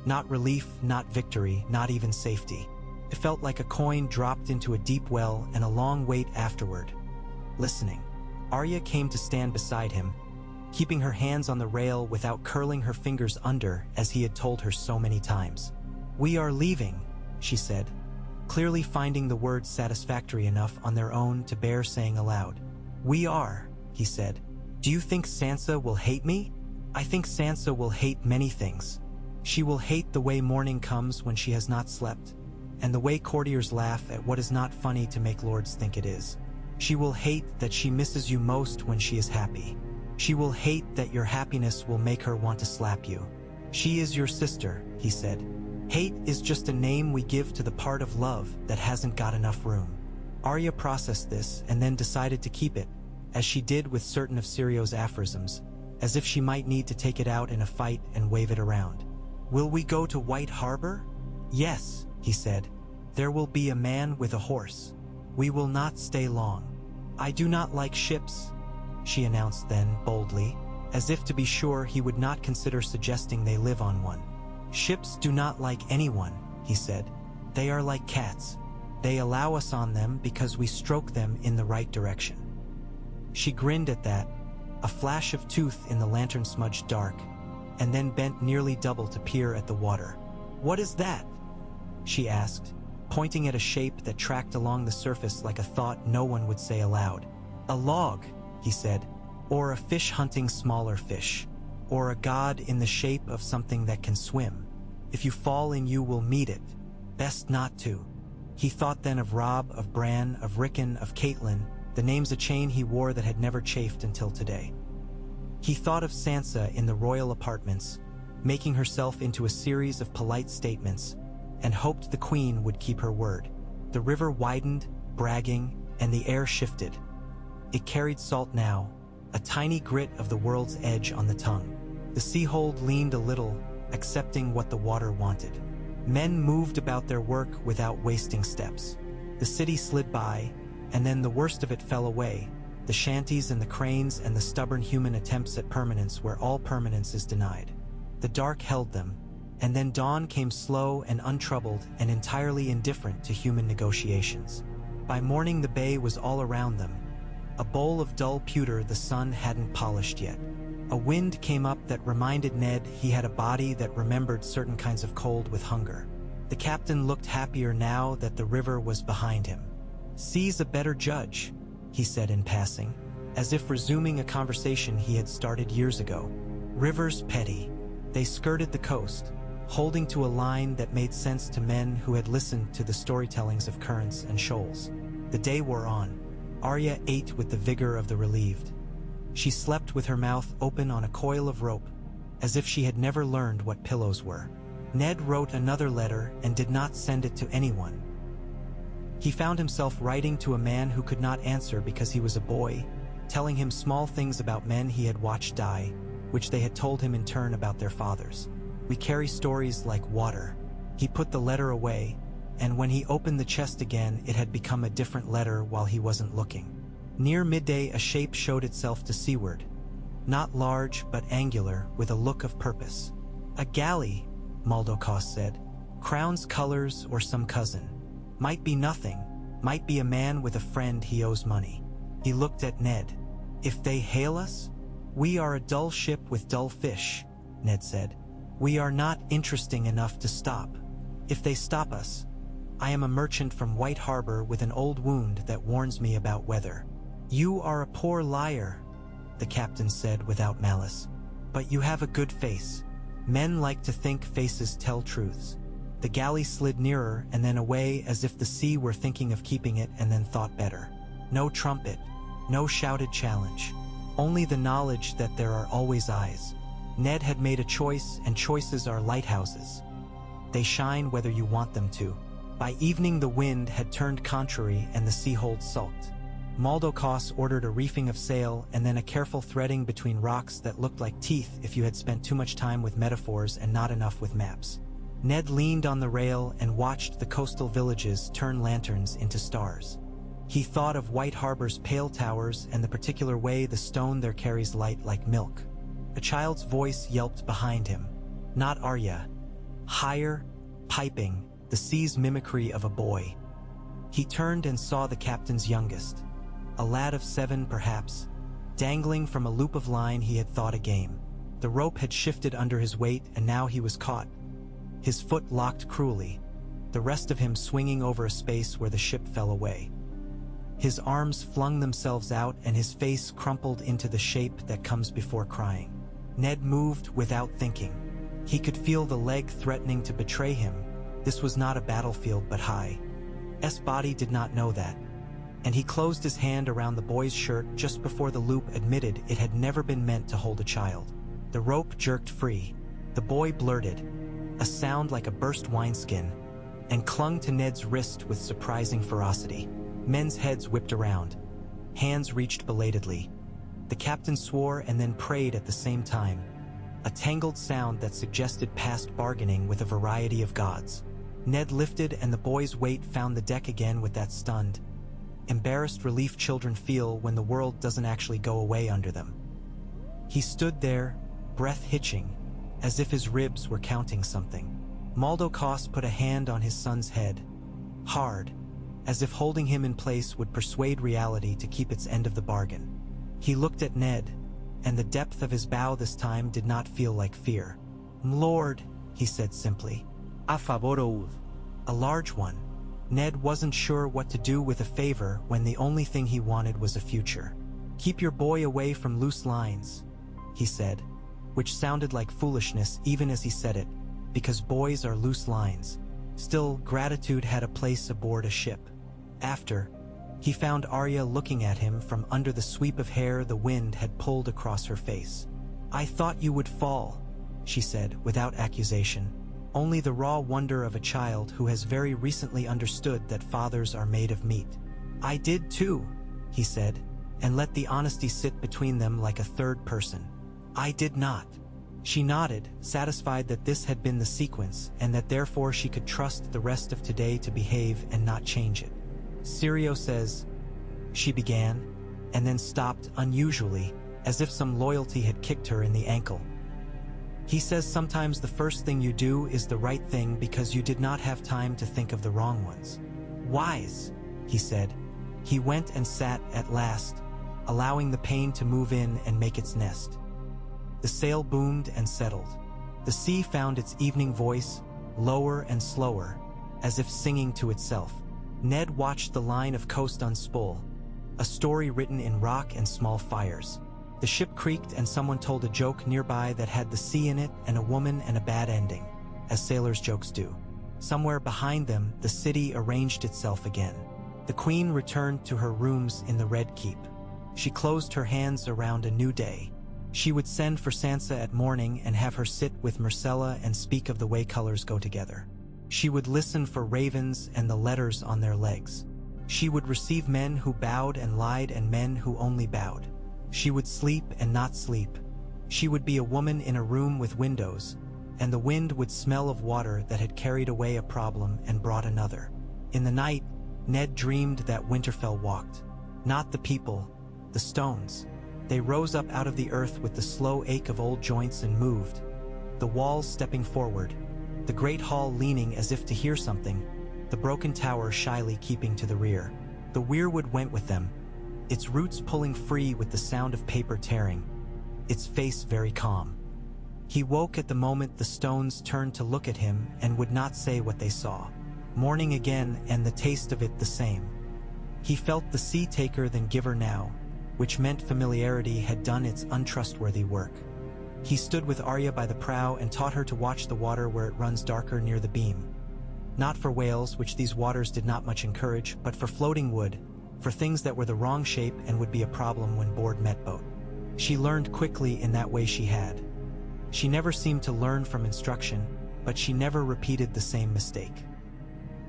Not relief, not victory, not even safety. It felt like a coin dropped into a deep well and a long wait afterward. Listening. Arya came to stand beside him, keeping her hands on the rail without curling her fingers under as he had told her so many times. "We are leaving," she said, clearly finding the words satisfactory enough on their own to bear saying aloud. "We are," he said. "Do you think Sansa will hate me? I think Sansa will hate many things. She will hate the way morning comes when she has not slept, and the way courtiers laugh at what is not funny to make lords think it is. She will hate that she misses you most when she is happy. She will hate that your happiness will make her want to slap you. She is your sister," he said. "Hate is just a name we give to the part of love that hasn't got enough room." Arya processed this and then decided to keep it, as she did with certain of Sirio's aphorisms, as if she might need to take it out in a fight and wave it around. "Will we go to White Harbor?" "Yes," he said. "There will be a man with a horse. We will not stay long." "I do not like ships," she announced then, boldly, as if to be sure he would not consider suggesting they live on one. "Ships do not like anyone," he said. "They are like cats. They allow us on them because we stroke them in the right direction." She grinned at that, a flash of tooth in the lantern-smudged dark, and then bent nearly double to peer at the water. "What is that?" she asked, pointing at a shape that tracked along the surface like a thought no one would say aloud. "A log," he said, "or a fish hunting smaller fish, or a god in the shape of something that can swim. If you fall in you will meet it. Best not to." He thought then of Robb, of Bran, of Rickon, of Catelyn, the names a chain he wore that had never chafed until today. He thought of Sansa in the royal apartments, making herself into a series of polite statements, and hoped the queen would keep her word. The river widened, bragging, and the air shifted. It carried salt now, a tiny grit of the world's edge on the tongue. The Seahold leaned a little, accepting what the water wanted. Men moved about their work without wasting steps. The city slid by, and then the worst of it fell away, the shanties and the cranes and the stubborn human attempts at permanence where all permanence is denied. The dark held them, and then dawn came slow and untroubled and entirely indifferent to human negotiations. By morning the bay was all around them, a bowl of dull pewter the sun hadn't polished yet. A wind came up that reminded Ned he had a body that remembered certain kinds of cold with hunger. The captain looked happier now that the river was behind him. "Sea's a better judge," he said in passing, as if resuming a conversation he had started years ago. Rivers petty. They skirted the coast, holding to a line that made sense to men who had listened to the storytellings of currents and shoals. The day wore on. Arya ate with the vigor of the relieved. She slept with her mouth open on a coil of rope, as if she had never learned what pillows were. Ned wrote another letter and did not send it to anyone. He found himself writing to a man who could not answer because he was a boy, telling him small things about men he had watched die, which they had told him in turn about their fathers. We carry stories like water. He put the letter away, and when he opened the chest again, it had become a different letter while he wasn't looking. Near midday, a shape showed itself to seaward. Not large, but angular, with a look of purpose. A galley, Maldocos said. Crown's colors or some cousin. Might be nothing. Might be a man with a friend he owes money. He looked at Ned. If they hail us? We are a dull ship with dull fish, Ned said. We are not interesting enough to stop. If they stop us, I am a merchant from White Harbor with an old wound that warns me about weather. You are a poor liar, the captain said without malice. But you have a good face. Men like to think faces tell truths. The galley slid nearer and then away as if the sea were thinking of keeping it and then thought better. No trumpet, no shouted challenge. Only the knowledge that there are always eyes. Ned had made a choice, and choices are lighthouses. They shine whether you want them to. By evening the wind had turned contrary and the sea-hold sulked. Maldocos ordered a reefing of sail and then a careful threading between rocks that looked like teeth if you had spent too much time with metaphors and not enough with maps. Ned leaned on the rail and watched the coastal villages turn lanterns into stars. He thought of White Harbor's pale towers and the particular way the stone there carries light like milk. A child's voice yelped behind him. Not Arya. Higher, piping, the sea's mimicry of a boy. He turned and saw the captain's youngest. A lad of 7 perhaps, dangling from a loop of line he had thought a game. The rope had shifted under his weight and now he was caught. His foot locked cruelly, the rest of him swinging over a space where the ship fell away. His arms flung themselves out and his face crumpled into the shape that comes before crying. Ned moved without thinking. He could feel the leg threatening to betray him. This was not a battlefield but his body did not know that. And he closed his hand around the boy's shirt just before the loop admitted it had never been meant to hold a child. The rope jerked free. The boy blurted, a sound like a burst wineskin, and clung to Ned's wrist with surprising ferocity. Men's heads whipped around. Hands reached belatedly. The captain swore and then prayed at the same time, a tangled sound that suggested past bargaining with a variety of gods. Ned lifted and the boy's weight found the deck again with that stunned, embarrassed relief children feel when the world doesn't actually go away under them. He stood there, breath hitching, as if his ribs were counting something. Maldocos put a hand on his son's head, hard, as if holding him in place would persuade reality to keep its end of the bargain. He looked at Ned, and the depth of his bow this time did not feel like fear. "Lord," he said simply. "A favor." A large one. Ned wasn't sure what to do with a favor when the only thing he wanted was a future. "Keep your boy away from loose lines," he said, which sounded like foolishness even as he said it, because boys are loose lines. Still, gratitude had a place aboard a ship. After, he found Arya looking at him from under the sweep of hair the wind had pulled across her face. "I thought you would fall," she said without accusation, only the raw wonder of a child who has very recently understood that fathers are made of meat. "I did too," he said, and let the honesty sit between them like a third person. "I did not." She nodded, satisfied that this had been the sequence and that therefore she could trust the rest of today to behave and not change it. "Sirio says," she began, and then stopped unusually, as if some loyalty had kicked her in the ankle. "He says sometimes the first thing you do is the right thing because you did not have time to think of the wrong ones." "Wise," he said. He went and sat at last, allowing the pain to move in and make its nest. The sail boomed and settled. The sea found its evening voice, lower and slower, as if singing to itself. Ned watched the line of coast unspool. a story written in rock and small fires. The ship creaked and someone told a joke nearby that had the sea in it and a woman and a bad ending, as sailors' jokes do. Somewhere behind them, the city arranged itself again. The queen returned to her rooms in the Red Keep. She closed her hands around a new day. She would send for Sansa at morning and have her sit with Myrcella and speak of the way colors go together. She would listen for ravens and the letters on their legs. She would receive men who bowed and lied and men who only bowed. She would sleep and not sleep. She would be a woman in a room with windows, and the wind would smell of water that had carried away a problem and brought another. In the night, Ned dreamed that Winterfell walked. Not the people, the stones. They rose up out of the earth with the slow ache of old joints and moved, the walls stepping forward, the great hall leaning as if to hear something, the broken tower shyly keeping to the rear. The weirwood went with them, its roots pulling free with the sound of paper tearing, its face very calm. He woke at the moment the stones turned to look at him and would not say what they saw. Morning again, and the taste of it the same. He felt the sea taker than giver now, which meant familiarity had done its untrustworthy work. He stood with Arya by the prow and taught her to watch the water where it runs darker near the beam. Not for whales, which these waters did not much encourage, but for floating wood, for things that were the wrong shape and would be a problem when board met boat. She learned quickly in that way she had. She never seemed to learn from instruction, but she never repeated the same mistake.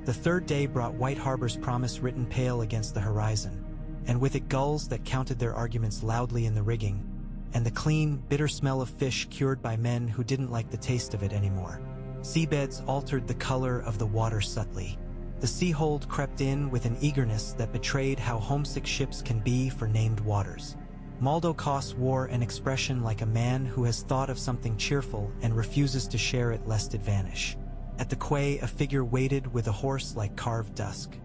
The third day brought White Harbor's promise written pale against the horizon, and with it gulls that counted their arguments loudly in the rigging, and the clean, bitter smell of fish cured by men who didn't like the taste of it anymore. Seabeds altered the color of the water subtly. The sea-hold crept in with an eagerness that betrayed how homesick ships can be for named waters. Maldo Koss wore an expression like a man who has thought of something cheerful and refuses to share it lest it vanish. At the quay, a figure waited with a horse like carved dusk.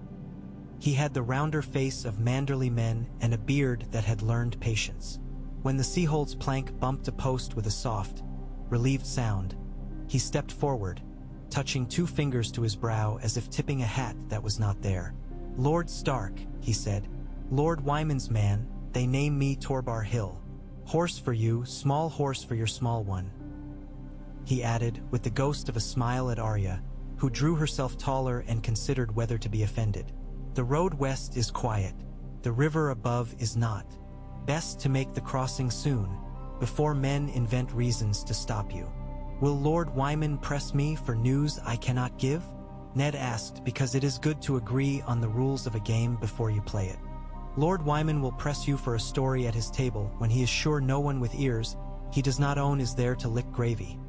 He had the rounder face of manderly men and a beard that had learned patience. When the Seahold's plank bumped a post with a soft, relieved sound, he stepped forward, touching 2 fingers to his brow as if tipping a hat that was not there. "Lord Stark," he said. "Lord Wyman's man, they name me Torbar Hill. Horse for you, small horse for your small one," he added, with the ghost of a smile at Arya, who drew herself taller and considered whether to be offended. "The road west is quiet. The river above is not. Best to make the crossing soon, before men invent reasons to stop you." "Will Lord Wyman press me for news I cannot give?" Ned asked, because it is good to agree on the rules of a game before you play it. "Lord Wyman will press you for a story at his table when he is sure no one with ears he does not own is there to lick gravy,"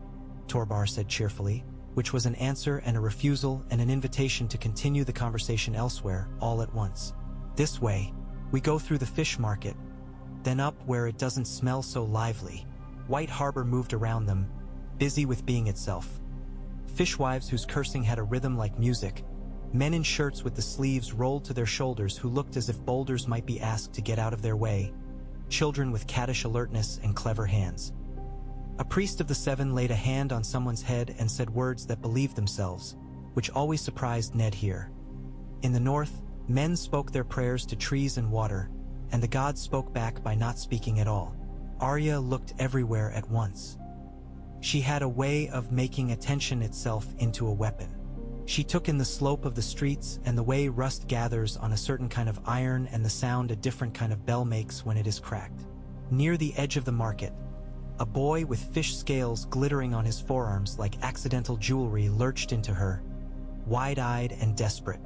Torbar said cheerfully, which was an answer and a refusal and an invitation to continue the conversation elsewhere, all at once. "This way. We go through the fish market, then up where it doesn't smell so lively." White Harbor moved around them, busy with being itself. Fishwives whose cursing had a rhythm like music, men in shirts with the sleeves rolled to their shoulders who looked as if boulders might be asked to get out of their way, children with caddish alertness and clever hands. A priest of the 7 laid a hand on someone's head and said words that believed themselves, which always surprised Ned here. In the north, men spoke their prayers to trees and water, and the gods spoke back by not speaking at all. Arya looked everywhere at once. She had a way of making attention itself into a weapon. She took in the slope of the streets and the way rust gathers on a certain kind of iron and the sound a different kind of bell makes when it is cracked. Near the edge of the market, a boy with fish scales glittering on his forearms like accidental jewelry lurched into her, wide-eyed and desperate.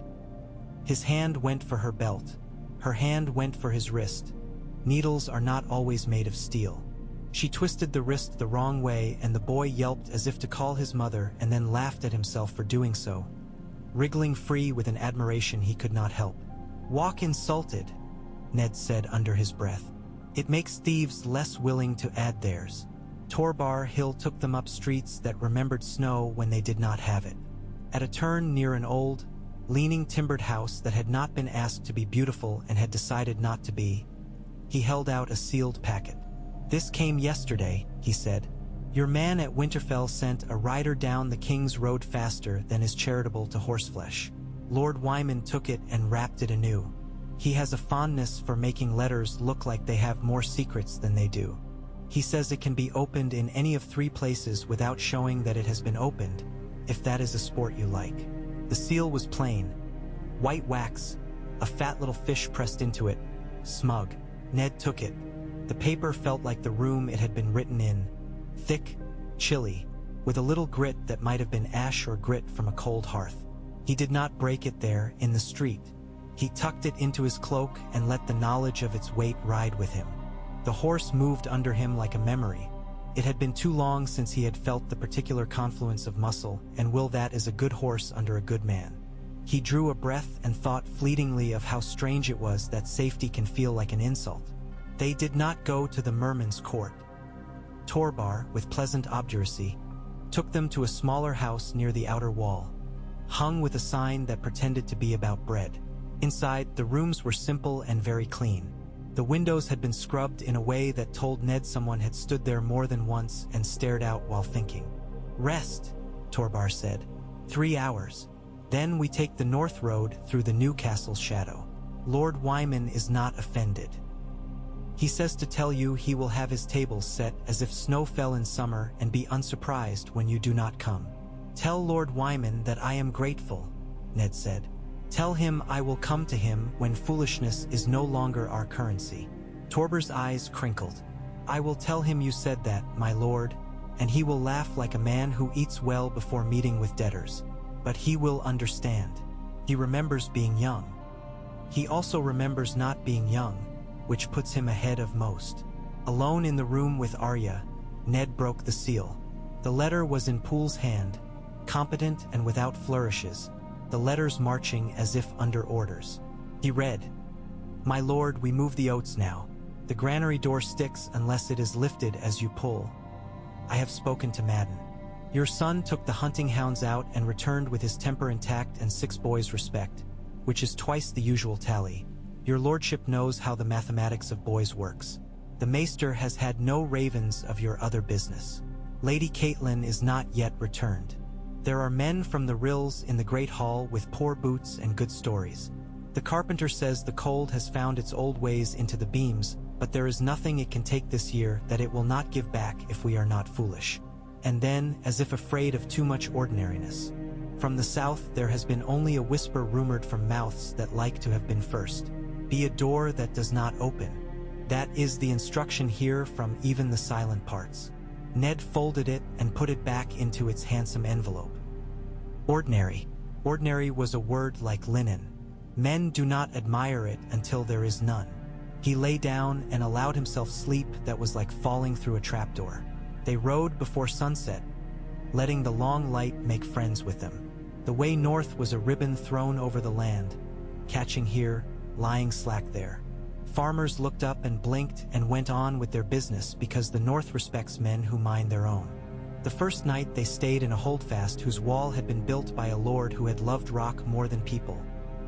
His hand went for her belt. Her hand went for his wrist. Needles are not always made of steel. She twisted the wrist the wrong way and the boy yelped as if to call his mother and then laughed at himself for doing so, wriggling free with an admiration he could not help. "Walk insulted," Ned said under his breath. "It makes thieves less willing to add theirs." Torbar Hill took them up streets that remembered snow when they did not have it. At a turn near an old, leaning timbered house that had not been asked to be beautiful and had decided not to be, he held out a sealed packet. "This came yesterday," he said. "Your man at Winterfell sent a rider down the King's Road faster than is charitable to horseflesh. Lord Wyman took it and wrapped it anew. He has a fondness for making letters look like they have more secrets than they do. He says it can be opened in any of 3 places without showing that it has been opened, if that is a sport you like. The seal was plain. White wax, a fat little fish pressed into it. Smug. Ned took it. The paper felt like the room it had been written in. Thick, chilly, with a little grit that might have been ash or grit from a cold hearth. He did not break it there, in the street. He tucked it into his cloak and let the knowledge of its weight ride with him. The horse moved under him like a memory. It had been too long since he had felt the particular confluence of muscle and will that is a good horse under a good man. He drew a breath and thought fleetingly of how strange it was that safety can feel like an insult. They did not go to the merman's court. Torbar, with pleasant obduracy, took them to a smaller house near the outer wall, hung with a sign that pretended to be about bread. Inside, the rooms were simple and very clean. The windows had been scrubbed in a way that told Ned someone had stood there more than once and stared out while thinking. "Rest," Torbar said. 3 hours. Then we take the north road through the Newcastle shadow. Lord Wyman is not offended. He says to tell you he will have his tables set as if snow fell in summer and be unsurprised when you do not come. "Tell Lord Wyman that I am grateful," Ned said. "Tell him I will come to him when foolishness is no longer our currency." Torbar's eyes crinkled. "I will tell him you said that, my lord, and he will laugh like a man who eats well before meeting with debtors. But he will understand. He remembers being young. He also remembers not being young, which puts him ahead of most." Alone in the room with Arya, Ned broke the seal. The letter was in Poole's hand, competent and without flourishes, the letters marching as if under orders. He read, "My lord, we move the oats now. The granary door sticks unless it is lifted as you pull. I have spoken to Madden. Your son took the hunting hounds out and returned with his temper intact and 6 boys' respect, which is twice the usual tally. Your lordship knows how the mathematics of boys works. The maester has had no ravens of your other business. Lady Caitlin is not yet returned. There are men from the rills in the great hall with poor boots and good stories. The carpenter says the cold has found its old ways into the beams, but there is nothing it can take this year that it will not give back if we are not foolish." And then, as if afraid of too much ordinariness, "From the south there has been only a whisper rumored from mouths that like to have been first. Be a door that does not open. That is the instruction here from even the silent parts." Ned folded it and put it back into its handsome envelope. Ordinary. Ordinary was a word like linen. Men do not admire it until there is none. He lay down and allowed himself sleep that was like falling through a trapdoor. They rode before sunset, letting the long light make friends with them. The way north was a ribbon thrown over the land, catching here, lying slack there. Farmers looked up and blinked and went on with their business because the north respects men who mind their own. The first night they stayed in a holdfast whose wall had been built by a lord who had loved rock more than people.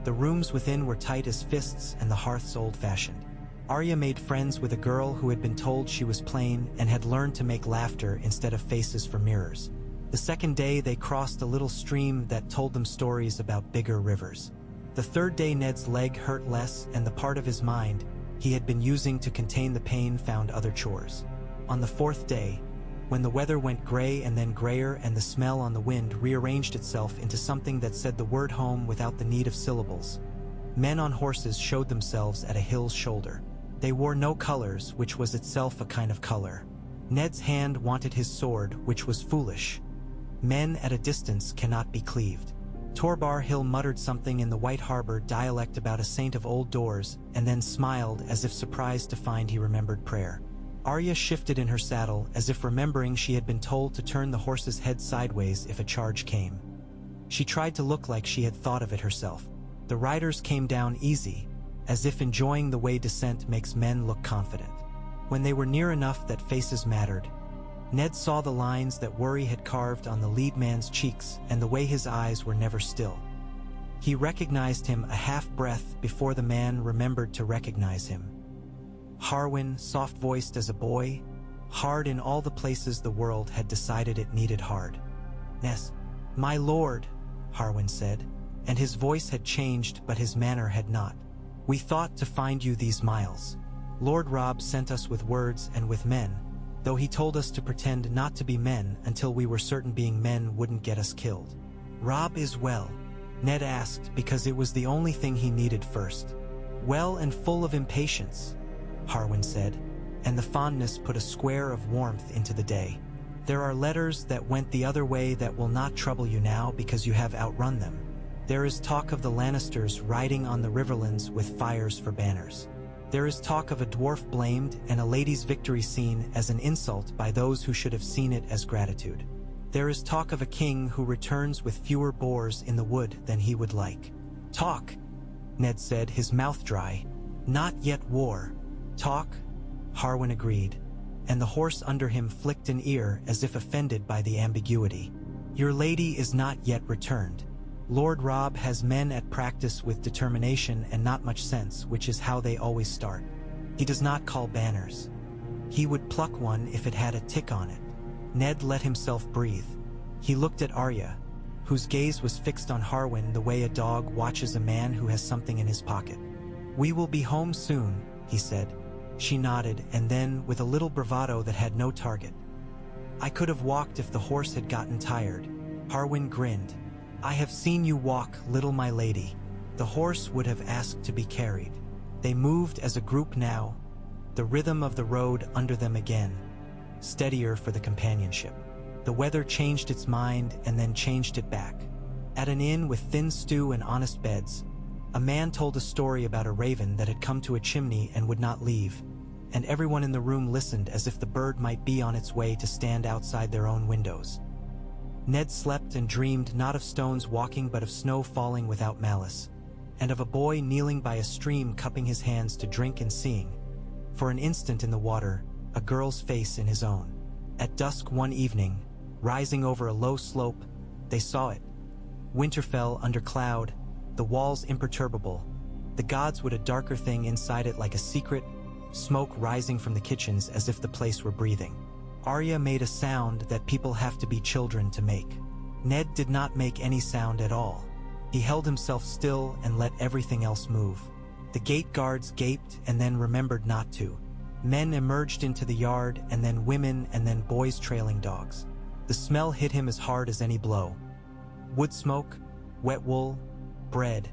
The rooms within were tight as fists and the hearths old-fashioned. Arya made friends with a girl who had been told she was plain and had learned to make laughter instead of faces for mirrors. The second day they crossed a little stream that told them stories about bigger rivers. The third day Ned's leg hurt less and the part of his mind he had been using to contain the pain found other chores. On the fourth day, when the weather went gray and then grayer and the smell on the wind rearranged itself into something that said the word home without the need of syllables, men on horses showed themselves at a hill's shoulder. They wore no colors, which was itself a kind of color. Ned's hand wanted his sword, which was foolish. Men at a distance cannot be cleaved. Torbar Hill muttered something in the White Harbor dialect about a saint of old doors, and then smiled as if surprised to find he remembered prayer. Arya shifted in her saddle as if remembering she had been told to turn the horse's head sideways if a charge came. She tried to look like she had thought of it herself. The riders came down easy, as if enjoying the way descent makes men look confident. When they were near enough that faces mattered, Ned saw the lines that worry had carved on the lead man's cheeks and the way his eyes were never still. He recognized him a half-breath before the man remembered to recognize him. Harwin, soft-voiced as a boy, hard in all the places the world had decided it needed hard. "Ness, my lord," Harwin said, and his voice had changed but his manner had not. We thought to find you these miles. Lord Robb sent us with words and with men, though he told us to pretend not to be men until we were certain being men wouldn't get us killed. Robb is well, Ned asked because it was the only thing he needed first. Well and full of impatience, Harwin said, and the fondness put a square of warmth into the day. There are letters that went the other way that will not trouble you now because you have outrun them. There is talk of the Lannisters riding on the riverlands with fires for banners. There is talk of a dwarf blamed and a lady's victory seen as an insult by those who should have seen it as gratitude. There is talk of a king who returns with fewer boars in the wood than he would like. Talk, Ned said, his mouth dry. Not yet war. Talk, Harwin agreed, and the horse under him flicked an ear as if offended by the ambiguity. Your lady is not yet returned. Lord Robb has men at practice with determination and not much sense, which is how they always start. He does not call banners. He would pluck one if it had a tick on it. Ned let himself breathe. He looked at Arya, whose gaze was fixed on Harwin the way a dog watches a man who has something in his pocket. We will be home soon, he said. She nodded, and then, with a little bravado that had no target. I could have walked if the horse had gotten tired. Harwin grinned. I have seen you walk, little my lady. The horse would have asked to be carried. They moved as a group now, the rhythm of the road under them again, steadier for the companionship. The weather changed its mind and then changed it back. At an inn with thin stew and honest beds, a man told a story about a raven that had come to a chimney and would not leave, and everyone in the room listened as if the bird might be on its way to stand outside their own windows. Ned slept and dreamed not of stones walking but of snow falling without malice, and of a boy kneeling by a stream cupping his hands to drink and seeing, for an instant in the water, a girl's face in his own. At dusk one evening, rising over a low slope, they saw it. Winterfell under cloud, the walls imperturbable, the gods would a darker thing inside it like a secret, smoke rising from the kitchens as if the place were breathing. Arya made a sound that people have to be children to make. Ned did not make any sound at all. He held himself still and let everything else move. The gate guards gaped and then remembered not to. Men emerged into the yard, and then women, and then boys trailing dogs. The smell hit him as hard as any blow. Wood smoke, wet wool, bread,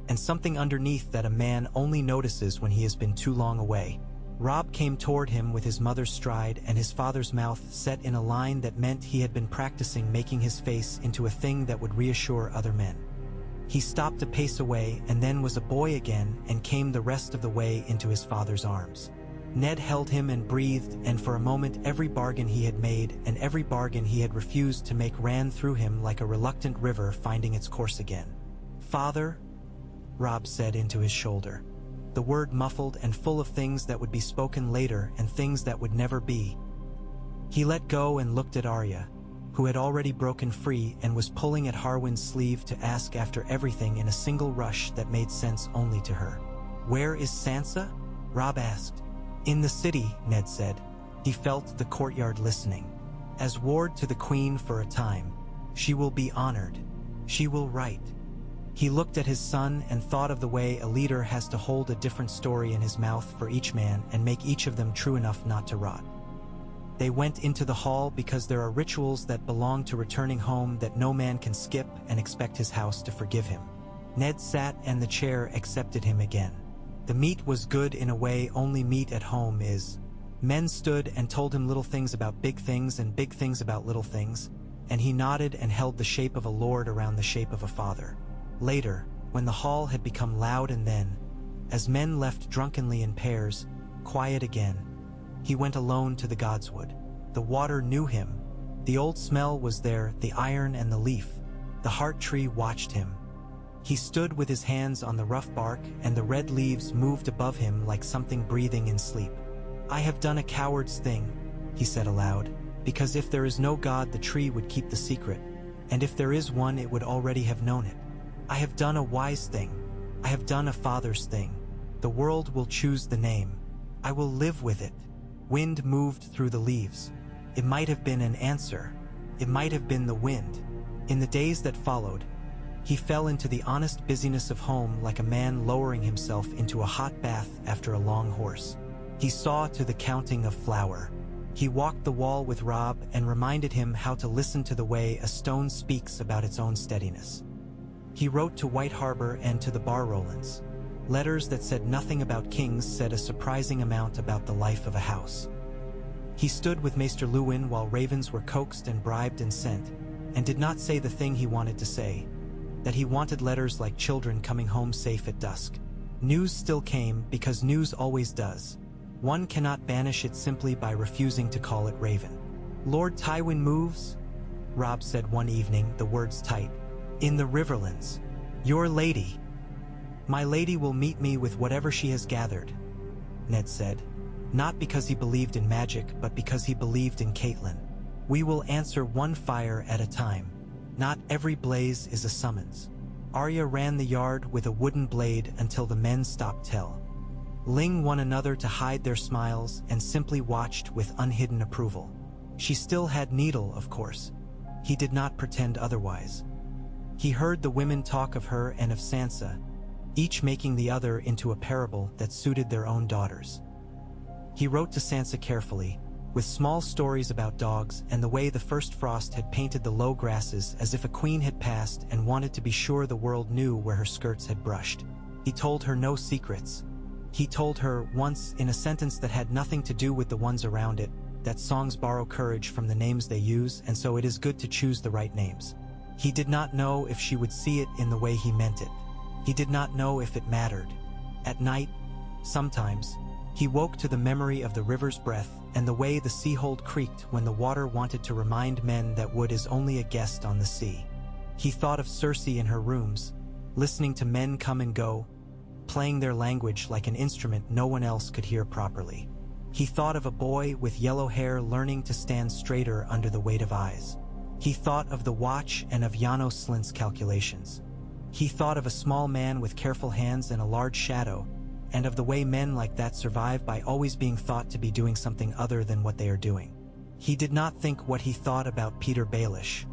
and something underneath that a man only notices when he has been too long away. Robb came toward him with his mother's stride and his father's mouth set in a line that meant he had been practicing making his face into a thing that would reassure other men. He stopped a pace away and then was a boy again and came the rest of the way into his father's arms. Ned held him and breathed, and for a moment every bargain he had made and every bargain he had refused to make ran through him like a reluctant river finding its course again. Father, Robb said into his shoulder. The word muffled and full of things that would be spoken later and things that would never be. He let go and looked at Arya, who had already broken free and was pulling at Harwin's sleeve to ask after everything in a single rush that made sense only to her. Where is Sansa? Robb asked. In the city, Ned said. He felt the courtyard listening. As ward to the queen for a time. She will be honored. She will write. He looked at his son and thought of the way a leader has to hold a different story in his mouth for each man and make each of them true enough not to rot. They went into the hall because there are rituals that belong to returning home that no man can skip and expect his house to forgive him. Ned sat and the chair accepted him again. The meat was good in a way only meat at home is. Men stood and told him little things about big things and big things about little things, and he nodded and held the shape of a lord around the shape of a father. Later, when the hall had become loud and then, as men left drunkenly in pairs, quiet again, he went alone to the godswood. The water knew him. The old smell was there, the iron and the leaf. The heart tree watched him. He stood with his hands on the rough bark and the red leaves moved above him like something breathing in sleep. I have done a coward's thing, he said aloud, because if there is no God the tree would keep the secret, and if there is one it would already have known it. I have done a wise thing. I have done a father's thing. The world will choose the name. I will live with it. Wind moved through the leaves. It might have been an answer. It might have been the wind. In the days that followed, He fell into the honest busyness of home like a man lowering himself into a hot bath after a long horse. He saw to the counting of flour. He walked the wall with Rob and reminded him how to listen to the way a stone speaks about its own steadiness. He wrote to White Harbor and to the Bar Rowlands. Letters that said nothing about kings said a surprising amount about the life of a house. He stood with Maester Luwin while ravens were coaxed and bribed and sent, and did not say the thing he wanted to say, that he wanted letters like children coming home safe at dusk. News still came because news always does. One cannot banish it simply by refusing to call it Raven. Lord Tywin moves, Rob said one evening, the words tight. In the Riverlands. Your lady. My lady will meet me with whatever she has gathered, Ned said. Not because he believed in magic, but because he believed in Catelyn. We will answer one fire at a time. Not every blaze is a summons. Arya ran the yard with a wooden blade until the men stopped tell. Ling one another to hide their smiles and simply watched with unhidden approval. She still had Needle, of course. He did not pretend otherwise. He heard the women talk of her and of Sansa, each making the other into a parable that suited their own daughters. He wrote to Sansa carefully, with small stories about dogs and the way the first frost had painted the low grasses as if a queen had passed and wanted to be sure the world knew where her skirts had brushed. He told her no secrets. He told her once, in a sentence that had nothing to do with the ones around it, that songs borrow courage from the names they use, and so it is good to choose the right names. He did not know if she would see it in the way he meant it. He did not know if it mattered. At night, sometimes, he woke to the memory of the river's breath and the way the sea-hold creaked when the water wanted to remind men that wood is only a guest on the sea. He thought of Cersei in her rooms, listening to men come and go, playing their language like an instrument no one else could hear properly. He thought of a boy with yellow hair learning to stand straighter under the weight of eyes. He thought of the watch and of Janos Slint's calculations. He thought of a small man with careful hands and a large shadow, and of the way men like that survive by always being thought to be doing something other than what they are doing. He did not think what he thought about Peter Baelish.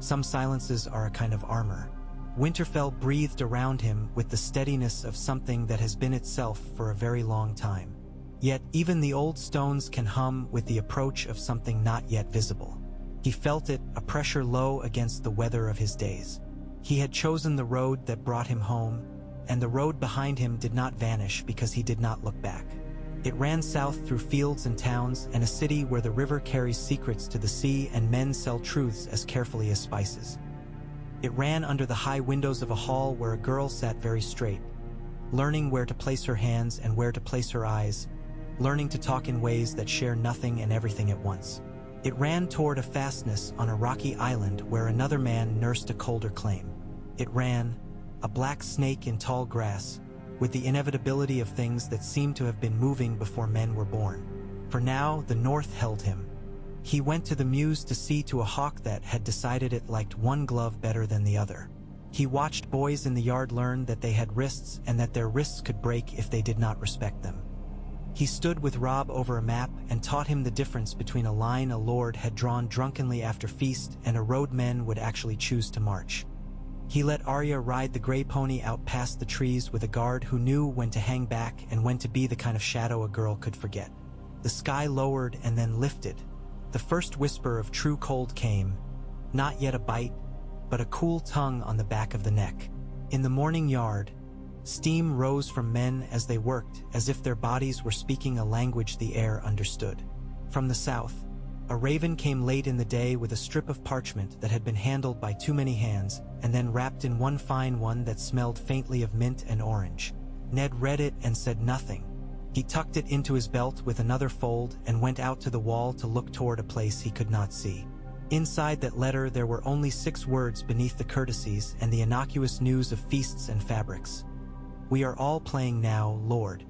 Some silences are a kind of armor. Winterfell breathed around him with the steadiness of something that has been itself for a very long time. Yet even the old stones can hum with the approach of something not yet visible. He felt it, a pressure low against the weather of his days. He had chosen the road that brought him home, and the road behind him did not vanish because he did not look back. It ran south through fields and towns and a city where the river carries secrets to the sea and men sell truths as carefully as spices. It ran under the high windows of a hall where a girl sat very straight, learning where to place her hands and where to place her eyes, learning to talk in ways that share nothing and everything at once. It ran toward a fastness on a rocky island where another man nursed a colder claim. It ran, a black snake in tall grass, with the inevitability of things that seemed to have been moving before men were born. For now, the north held him. He went to the mews to see to a hawk that had decided it liked one glove better than the other. He watched boys in the yard learn that they had wrists and that their wrists could break if they did not respect them. He stood with Rob over a map and taught him the difference between a line a lord had drawn drunkenly after feast and a road men would actually choose to march. He let Arya ride the gray pony out past the trees with a guard who knew when to hang back and when to be the kind of shadow a girl could forget. The sky lowered and then lifted. The first whisper of true cold came, not yet a bite, but a cool tongue on the back of the neck. In the morning yard, steam rose from men as they worked, as if their bodies were speaking a language the air understood. From the south, a raven came late in the day with a strip of parchment that had been handled by too many hands, and then wrapped in one fine one that smelled faintly of mint and orange. Ned read it and said nothing. He tucked it into his belt with another fold and went out to the wall to look toward a place he could not see. Inside that letter there were only 6 words beneath the courtesies and the innocuous news of feasts and fabrics. We are all playing now, Lord.